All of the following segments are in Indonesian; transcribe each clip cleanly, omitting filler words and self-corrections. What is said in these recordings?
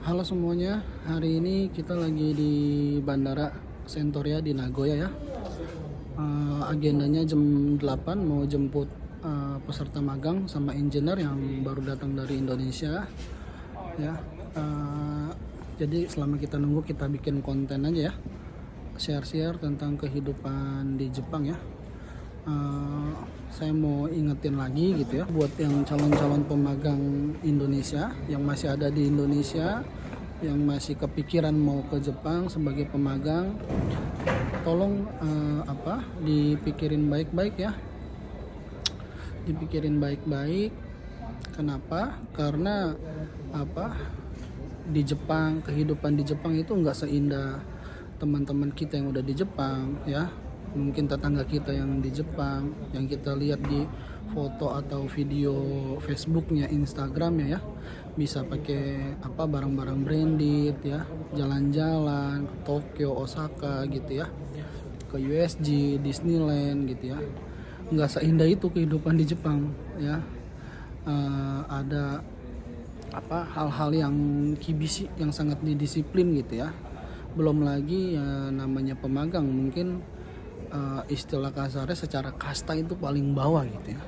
Halo semuanya, hari ini kita lagi di Bandara Sentoria di Nagoya ya. Agendanya jam 8 mau jemput peserta magang sama engineer yang baru datang dari Indonesia ya. Jadi selama kita nunggu kita bikin konten aja ya, share-share tentang kehidupan di Jepang ya. Saya mau ingetin lagi gitu ya, buat yang calon-calon pemagang Indonesia yang masih ada di Indonesia, yang masih kepikiran mau ke Jepang sebagai pemagang, tolong dipikirin baik-baik ya, dipikirin baik-baik. Kenapa? Karena di Jepang, kehidupan di Jepang itu nggak seindah teman-teman kita yang udah di Jepang ya. Mungkin tetangga kita yang di Jepang, yang kita lihat di foto atau video Facebooknya, Instagramnya ya, bisa pakai barang-barang branded ya, jalan-jalan ke Tokyo, Osaka gitu ya, ke USG, Disneyland gitu ya. Nggak seindah itu kehidupan di Jepang ya. Ada hal-hal yang kibisi, yang sangat didisiplin gitu ya. Belum lagi ya, namanya pemagang, mungkin istilah kasarnya secara kasta itu paling bawah gitu ya,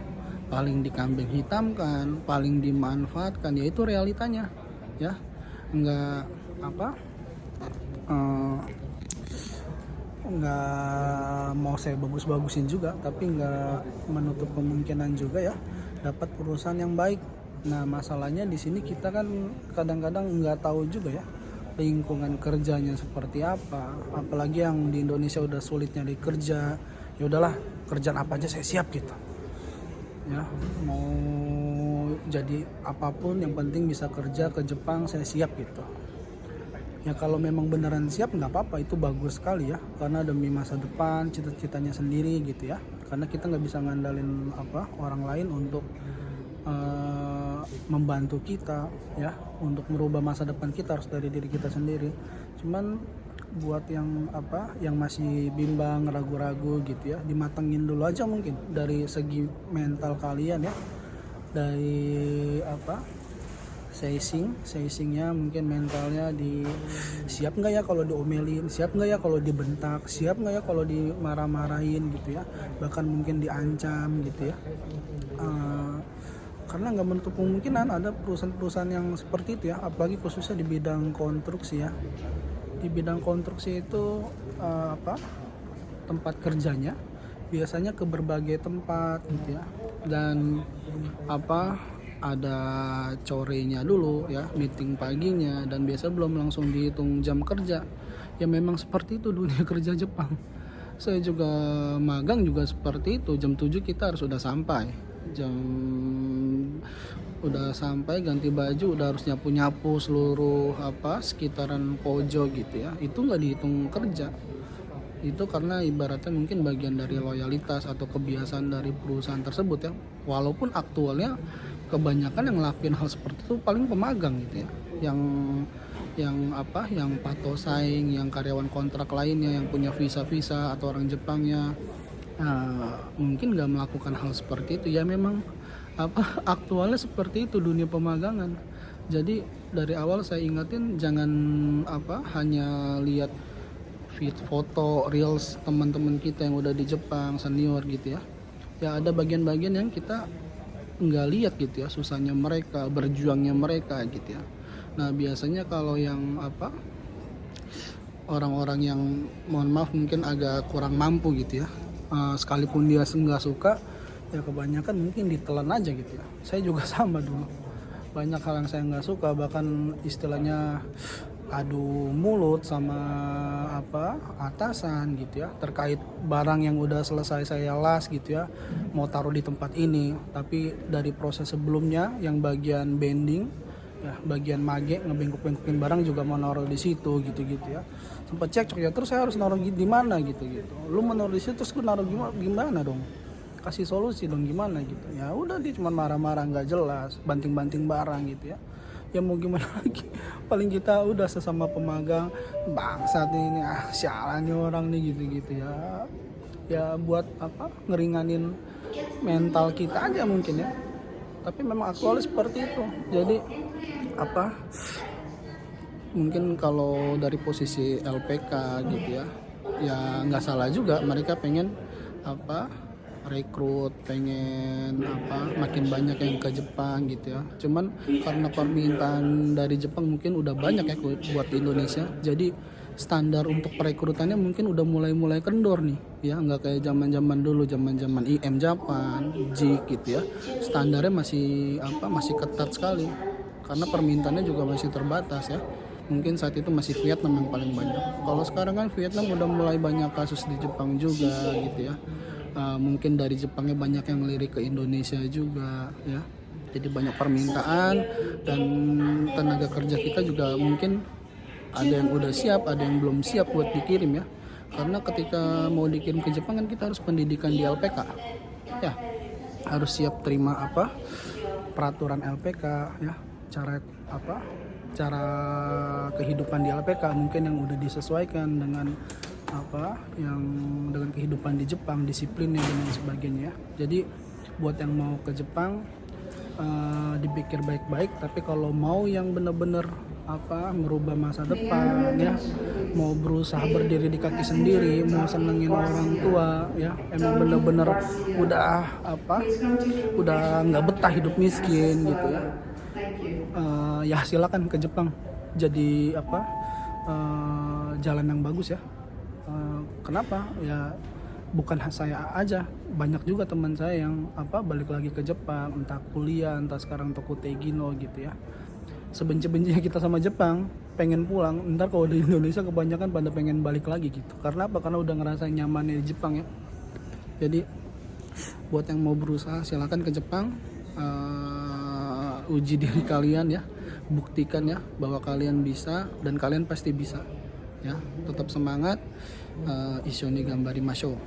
paling dikambing hitamkan, paling dimanfaatkan, ya itu realitanya ya. Nggak nggak mau saya bagus-bagusin juga, tapi nggak menutup kemungkinan juga ya dapat perusahaan yang baik. Nah masalahnya di sini kita kan kadang-kadang nggak tahu juga ya lingkungan kerjanya seperti apa, apalagi yang di Indonesia udah sulit nyari kerja. Ya udahlah, kerjaan apa aja saya siap gitu ya, mau jadi apapun yang penting bisa kerja ke Jepang saya siap gitu ya. Kalau memang beneran siap nggak apa-apa, itu bagus sekali ya, karena demi masa depan, cita-citanya sendiri gitu ya. Karena kita nggak bisa ngandalin orang lain untuk membantu kita ya, untuk merubah masa depan kita harus dari diri kita sendiri. Cuman buat yang masih bimbang, ragu-ragu gitu ya, dimatengin dulu aja mungkin dari segi mental kalian ya, dari seisingnya, mungkin mentalnya siap nggak ya kalau diomelin, siap nggak ya kalau dibentak, siap nggak ya kalau dimarah-marahin gitu ya, bahkan mungkin diancam gitu ya. Karena nggak menutup kemungkinan ada perusahaan-perusahaan yang seperti itu ya, apalagi khususnya di bidang konstruksi ya. Di bidang konstruksi itu tempat kerjanya biasanya ke berbagai tempat gitu ya, dan ada corenya dulu ya, meeting paginya, dan biasa belum langsung dihitung jam kerja ya. Memang seperti itu dunia kerja Jepang. Saya juga magang juga seperti itu, jam 7 kita harus udah sampai, udah sampai ganti baju, udah harus nyapu seluruh sekitaran pojok gitu ya. Itu nggak dihitung kerja, itu karena ibaratnya mungkin bagian dari loyalitas atau kebiasaan dari perusahaan tersebut ya. Walaupun aktualnya kebanyakan yang ngelakuin hal seperti itu paling pemagang gitu ya, yang patuh saing, yang karyawan kontrak lainnya yang punya visa atau orang Jepangnya. Mungkin nggak melakukan hal seperti itu ya. Memang aktualnya seperti itu dunia pemagangan. Jadi dari awal saya ingatin, jangan hanya lihat foto reels teman-teman kita yang udah di Jepang senior gitu ya. Ya ada bagian-bagian yang kita nggak lihat gitu ya, susahnya mereka, berjuangnya mereka gitu ya. Nah biasanya kalau yang orang-orang yang mohon maaf mungkin agak kurang mampu gitu ya, sekalipun dia nggak suka ya, kebanyakan mungkin ditelan aja gitu ya. Saya juga sama dulu, banyak hal yang saya nggak suka, bahkan istilahnya adu mulut sama atasan gitu ya, terkait barang yang udah selesai saya las gitu ya, mau taruh di tempat ini, tapi dari proses sebelumnya yang bagian bending ya, bagian mage ngebengkok-bengkokin barang juga mau naruh di situ gitu ya. Sempat cekcok ya, terus saya harus naruh di mana gitu. Lu mau naruh di situ, terus gue naruh gimana dong, kasih solusi dong gimana gitu. Ya udah, dia cuma marah-marah nggak jelas, banting-banting barang gitu ya. Ya mau gimana lagi, paling kita udah sesama pemagang, bangsat ini, sialan nih orang nih gitu ya. Ya buat ngeringanin mental kita aja mungkin ya. Tapi memang aktualnya seperti itu. Jadi mungkin kalau dari posisi LPK gitu ya, ya nggak salah juga mereka pengen rekrut, pengen makin banyak yang ke Jepang gitu ya. Cuman karena permintaan dari Jepang mungkin udah banyak ya buat Indonesia, jadi standar untuk perekrutannya mungkin udah mulai kendor nih ya, nggak kayak zaman dulu, zaman IM Japan, JIK gitu ya. Standarnya masih ketat sekali karena permintaannya juga masih terbatas ya. Mungkin saat itu masih Vietnam yang paling banyak. Kalau sekarang kan Vietnam udah mulai banyak kasus di Jepang juga gitu ya. Mungkin dari Jepangnya banyak yang lirik ke Indonesia juga ya. Jadi banyak permintaan dan tenaga kerja kita juga mungkin ada yang udah siap, ada yang belum siap buat dikirim ya. Karena ketika mau dikirim ke Jepang kan kita harus pendidikan di LPK ya, harus siap terima peraturan LPK ya, cara kehidupan di LPK mungkin yang udah disesuaikan dengan dengan kehidupan di Jepang, disiplinnya dan lain sebagainya ya. Jadi buat yang mau ke Jepang dipikir baik-baik, tapi kalau mau yang benar-benar merubah masa depan ya, mau berusaha berdiri di kaki sendiri, mau senengin orang tua ya, emang benar-benar udah nggak betah hidup miskin gitu ya, ya silakan ke Jepang, jadi jalan yang bagus ya. Kenapa ya, bukan saya aja, banyak juga teman saya yang balik lagi ke Jepang, entah kuliah, entah sekarang Tokutei Gino gitu ya. Sebenci-bencinya kita sama Jepang, pengen pulang, ntar kalau di Indonesia kebanyakan pada pengen balik lagi gitu. Karena apa? Karena udah ngerasa nyaman di Jepang ya. Jadi buat yang mau berusaha silakan ke Jepang, uji diri kalian ya, buktikan ya bahwa kalian bisa dan kalian pasti bisa ya. Tetap semangat, Issho ni Gambari Masho.